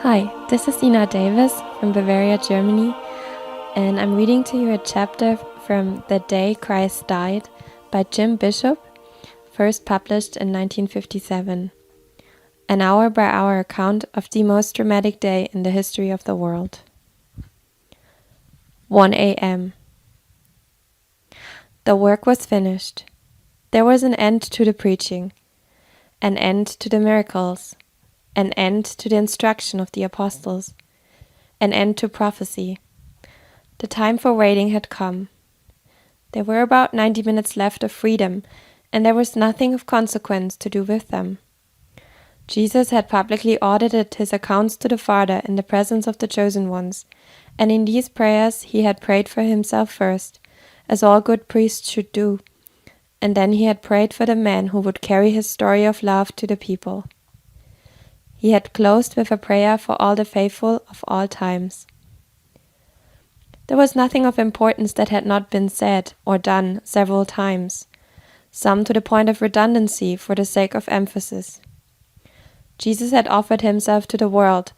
Hi, this is Ina Davis from Bavaria, Germany, and I'm reading to you a chapter from The Day Christ Died by Jim Bishop, first published in 1957. An hour-by-hour account of the most dramatic day in the history of the world. 1 a.m. The work was finished. There was an end to the preaching, an end to the miracles, an end to the instruction of the apostles, an end to prophecy. The time for waiting had come. There were about 90 minutes left of freedom, and there was nothing of consequence to do with them. Jesus had publicly audited his accounts to the Father in the presence of the chosen ones, and in these prayers he had prayed for himself first, as all good priests should do, and then he had prayed for the man who would carry his story of love to the people. He had closed with a prayer for all the faithful of all times. There was nothing of importance that had not been said or done several times, some to the point of redundancy for the sake of emphasis. Jesus had offered himself to the world,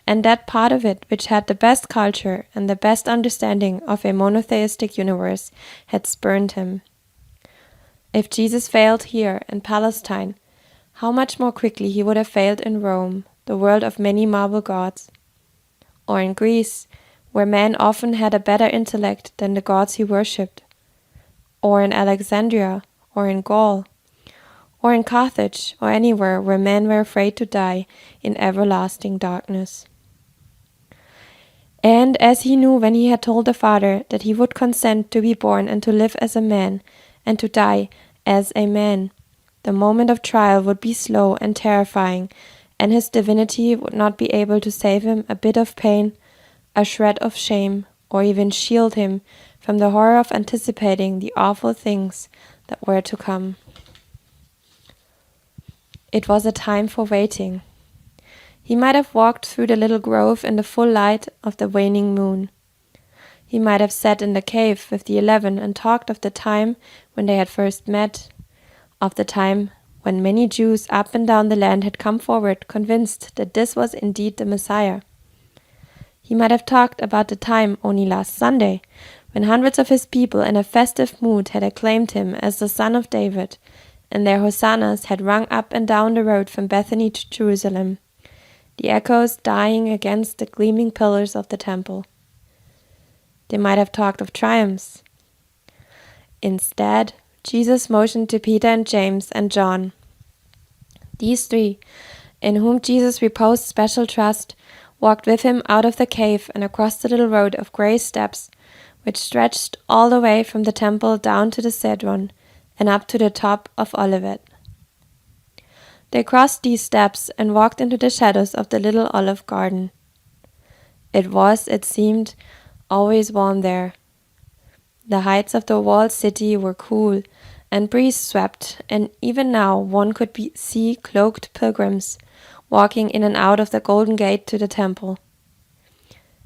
and that part of it which had the best culture and the best understanding of a monotheistic universe had spurned him. If Jesus failed here in Palestine, how much more quickly he would have failed in Rome, the world of many marble gods, or in Greece, where man often had a better intellect than the gods he worshipped, or in Alexandria, or in Gaul, or in Carthage, or anywhere where men were afraid to die in everlasting darkness. And as he knew when he had told the Father that he would consent to be born and to live as a man, and to die as a man, the moment of trial would be slow and terrifying, and his divinity would not be able to save him a bit of pain, a shred of shame, or even shield him from the horror of anticipating the awful things that were to come. It was a time for waiting. He might have walked through the little grove in the full light of the waning moon. He might have sat in the cave with the 11 and talked of the time when they had first met, of the time when many Jews up and down the land had come forward convinced that this was indeed the Messiah. He might have talked about the time only last Sunday, when hundreds of his people in a festive mood had acclaimed him as the Son of David, and their hosannas had rung up and down the road from Bethany to Jerusalem, the echoes dying against the gleaming pillars of the temple. They might have talked of triumphs. Instead, Jesus motioned to Peter and James and John. These three, in whom Jesus reposed special trust, walked with him out of the cave and across the little road of grey steps, which stretched all the way from the temple down to the Cedron and up to the top of Olivet. They crossed these steps and walked into the shadows of the little olive garden. It was, it seemed, always warm there. The heights of the walled city were cool, and breeze swept, and even now one could see cloaked pilgrims walking in and out of the golden gate to the temple.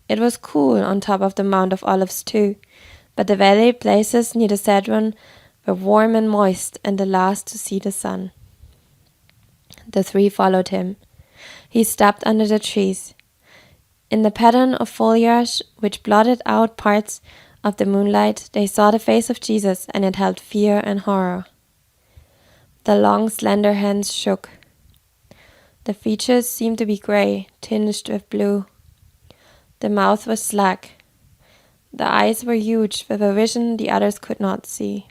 It was cool on top of the Mount of Olives too, but the valley places near the Cedron were warm and moist and the last to see the sun. The three followed him. He stopped under the trees. In the pattern of foliage which blotted out parts of the moonlight, they saw the face of Jesus, and it held fear and horror. The long, slender hands shook. The features seemed to be grey, tinged with blue. The mouth was slack. The eyes were huge, with a vision the others could not see.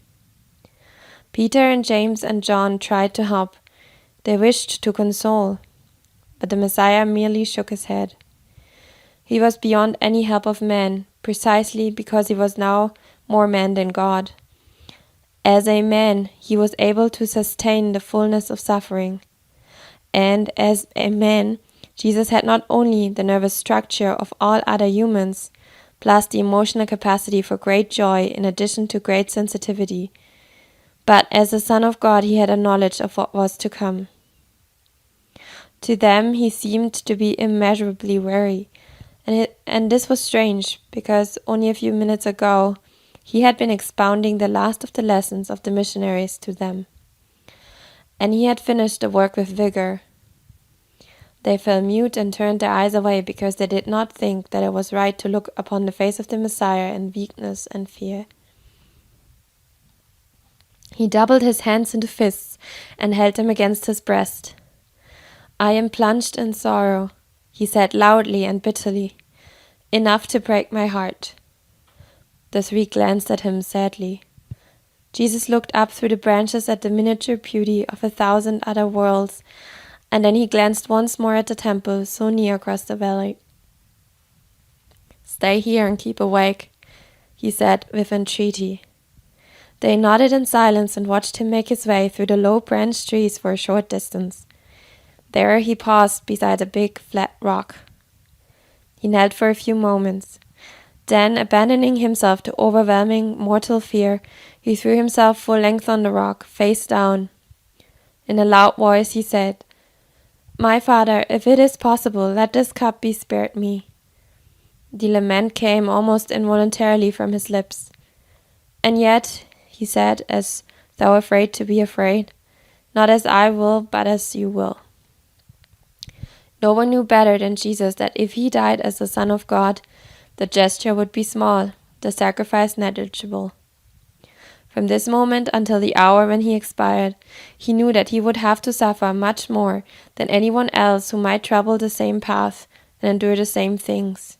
Peter and James and John tried to help. They wished to console, but the Messiah merely shook his head. He was beyond any help of man, precisely because he was now more man than God. As a man, he was able to sustain the fullness of suffering. And as a man, Jesus had not only the nervous structure of all other humans, plus the emotional capacity for great joy in addition to great sensitivity, but as the Son of God he had a knowledge of what was to come. To them he seemed to be immeasurably weary, and this was strange, because only a few minutes ago he had been expounding the last of the lessons of the missionaries to them, and he had finished the work with vigor. They fell mute and turned their eyes away because they did not think that it was right to look upon the face of the Messiah in weakness and fear. He doubled his hands into fists and held them against his breast. "I am plunged in sorrow," he said loudly and bitterly, "enough to break my heart." The three glanced at him sadly. Jesus looked up through the branches at the miniature beauty of 1,000 other worlds, and then he glanced once more at the temple so near across the valley. "Stay here and keep awake," he said with entreaty. They nodded in silence and watched him make his way through the low branched trees for a short distance. There he paused beside a big flat rock. He knelt for a few moments. Then, abandoning himself to overwhelming mortal fear, he threw himself full length on the rock, face down. In a loud voice he said, "My Father, if it is possible, let this cup be spared me." The lament came almost involuntarily from his lips. "And yet," he said, as though afraid to be afraid, "not as I will, but as you will." No one knew better than Jesus that if he died as the Son of God, the gesture would be small, the sacrifice negligible. From this moment until the hour when he expired, he knew that he would have to suffer much more than anyone else who might travel the same path and endure the same things.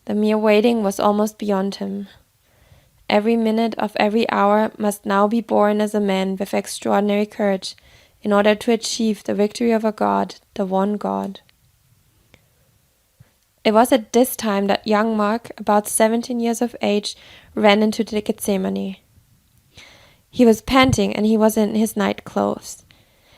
The mere waiting was almost beyond him. Every minute of every hour must now be borne as a man with extraordinary courage, in order to achieve the victory over God, the one God. It was at this time that young Mark, about 17 years of age, ran into the Gethsemane. He was panting and he was in his night clothes.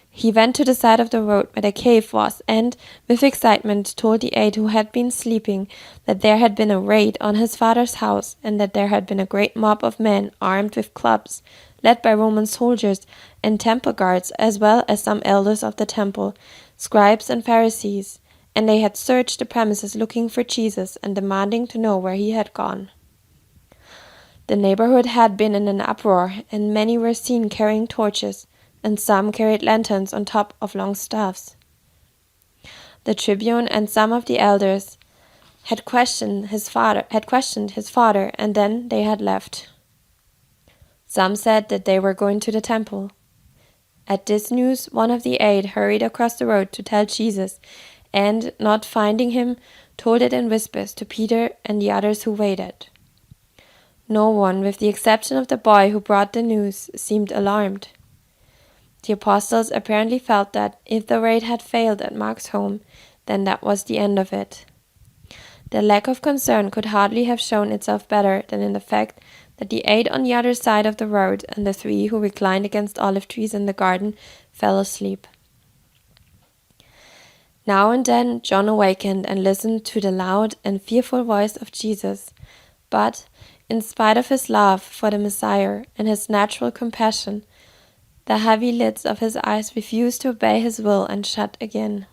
He went to the side of the road where the cave was and, with excitement, told the 8 who had been sleeping that there had been a raid on his father's house and that there had been a great mob of men armed with clubs, led by Roman soldiers and temple guards, as well as some elders of the temple, scribes and Pharisees, and they had searched the premises looking for Jesus and demanding to know where he had gone. The neighborhood had been in an uproar, and many were seen carrying torches, and some carried lanterns on top of long staffs. The tribune and some of the elders had questioned his father, and then they had left. Some said that they were going to the temple. At this news, one of the 8 hurried across the road to tell Jesus, and, not finding him, told it in whispers to Peter and the others who waited. No one, with the exception of the boy who brought the news, seemed alarmed. The apostles apparently felt that if the raid had failed at Mark's home, then that was the end of it. Their lack of concern could hardly have shown itself better than in the fact that the 8 on the other side of the road and the 3 who reclined against olive trees in the garden fell asleep. Now and then John awakened and listened to the loud and fearful voice of Jesus, but, in spite of his love for the Messiah and his natural compassion, the heavy lids of his eyes refused to obey his will and shut again.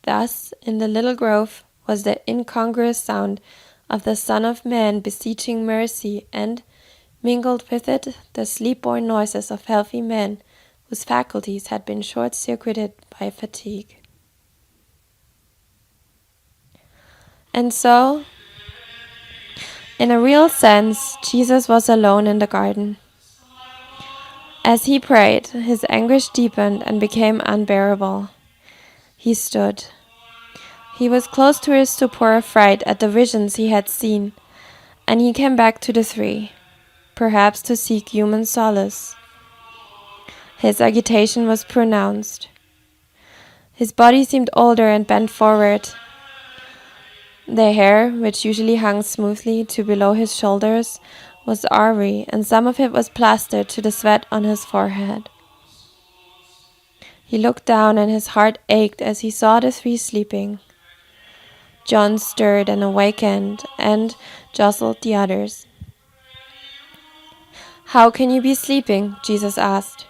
Thus, in the little grove was the incongruous sound of the Son of Man beseeching mercy, and, mingled with it, the sleep-borne noises of healthy men whose faculties had been short-circuited by fatigue. And so, in a real sense, Jesus was alone in the garden. As he prayed, his anguish deepened and became unbearable. He stood. He was close to his stupor of fright at the visions he had seen, and he came back to the 3, perhaps to seek human solace. His agitation was pronounced. His body seemed older and bent forward. The hair, which usually hung smoothly to below his shoulders, was awry, and some of it was plastered to the sweat on his forehead. He looked down, and his heart ached as he saw the 3 sleeping. John stirred and awakened, and jostled the others. "How can you be sleeping?" Jesus asked.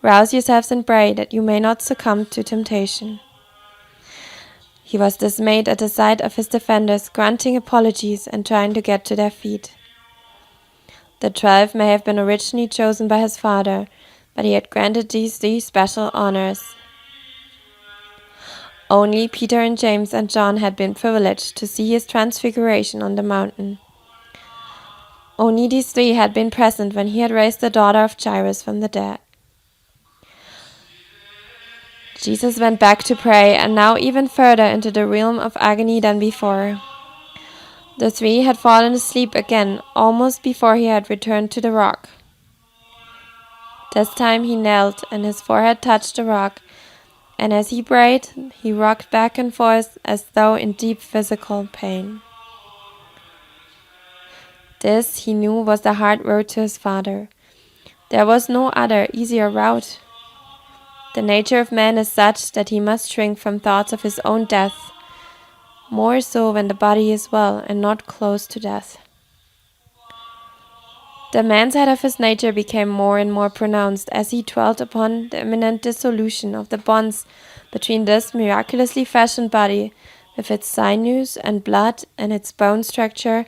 "Rouse yourselves and pray that you may not succumb to temptation." He was dismayed at the sight of his defenders grunting apologies and trying to get to their feet. The 12 may have been originally chosen by his father, but he had granted these 3 special honors. Only Peter and James and John had been privileged to see his transfiguration on the mountain. Only these three had been present when he had raised the daughter of Jairus from the dead. Jesus went back to pray, and now even further into the realm of agony than before. The three had fallen asleep again, almost before he had returned to the rock. This time he knelt, and his forehead touched the rock, and as he prayed, he rocked back and forth as though in deep physical pain. This, he knew, was the hard road to his Father. There was no other, easier route. The nature of man is such that he must shrink from thoughts of his own death, more so when the body is well and not close to death. The man side of his nature became more and more pronounced as he dwelt upon the imminent dissolution of the bonds between this miraculously fashioned body, with its sinews and blood and its bone structure,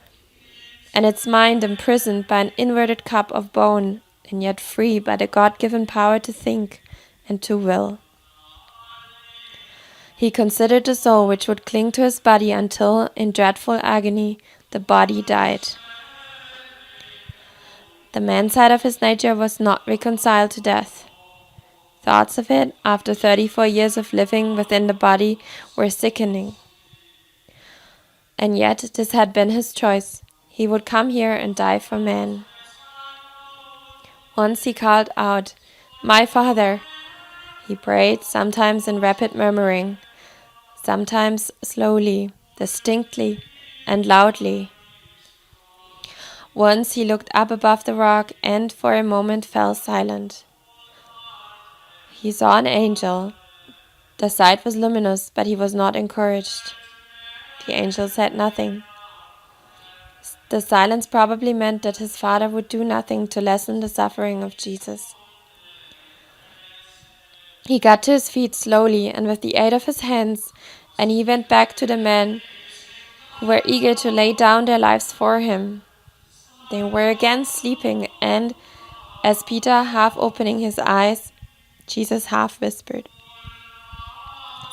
and its mind imprisoned by an inverted cup of bone, and yet free by the God-given power to think and to will. He considered the soul which would cling to his body until, in dreadful agony, the body died. The man side of his nature was not reconciled to death. Thoughts of it, after 34 years of living within the body, were sickening. And yet this had been his choice. He would come here and die for man. Once he called out, "My Father!" He prayed, sometimes in rapid murmuring, sometimes slowly, distinctly, and loudly. Once he looked up above the rock and for a moment fell silent. He saw an angel. The sight was luminous, but he was not encouraged. The angel said nothing. The silence probably meant that his Father would do nothing to lessen the suffering of Jesus. He got to his feet slowly and with the aid of his hands, and he went back to the men who were eager to lay down their lives for him. They were again sleeping, and as Peter half opening his eyes, Jesus half whispered,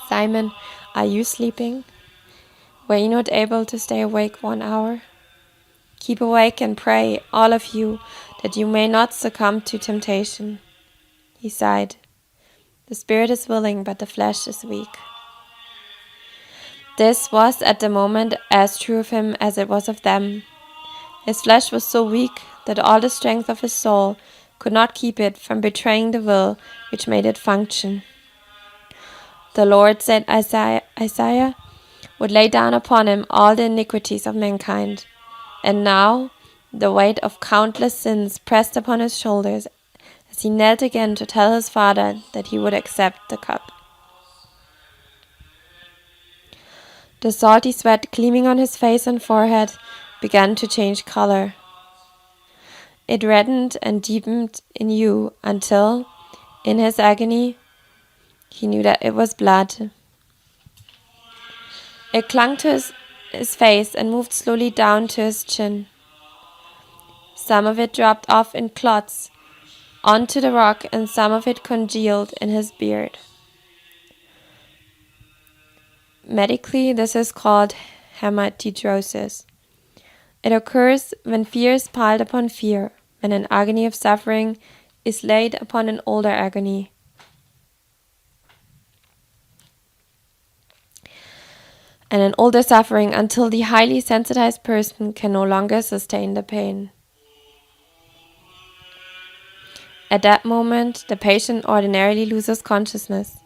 "Simon, are you sleeping? Were you not able to stay awake 1 hour? Keep awake and pray, all of you, that you may not succumb to temptation." He sighed. "The spirit is willing, but the flesh is weak." This was at the moment as true of him as it was of them. His flesh was so weak that all the strength of his soul could not keep it from betraying the will which made it function. The Lord, said Isaiah, would lay down upon him all the iniquities of mankind. And now the weight of countless sins pressed upon his shoulders as he knelt again to tell his Father that he would accept the cup. The salty sweat gleaming on his face and forehead began to change color. It reddened and deepened in hue until, in his agony, he knew that it was blood. It clung to his face and moved slowly down to his chin. Some of it dropped off in clots onto the rock, and some of it congealed in his beard. Medically, this is called hematidrosis. It occurs when fear is piled upon fear, when an agony of suffering is laid upon an older agony. And an older suffering until the highly sensitized person can no longer sustain the pain. At that moment, the patient ordinarily loses consciousness.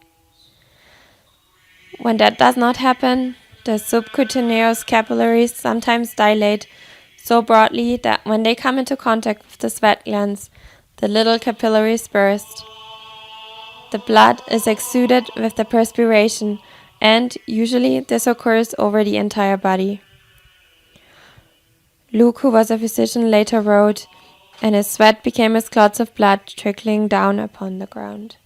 When that does not happen, the subcutaneous capillaries sometimes dilate so broadly that when they come into contact with the sweat glands, the little capillaries burst. The blood is exuded with the perspiration, and usually this occurs over the entire body. Luke, who was a physician, later wrote, "And his sweat became as clots of blood trickling down upon the ground."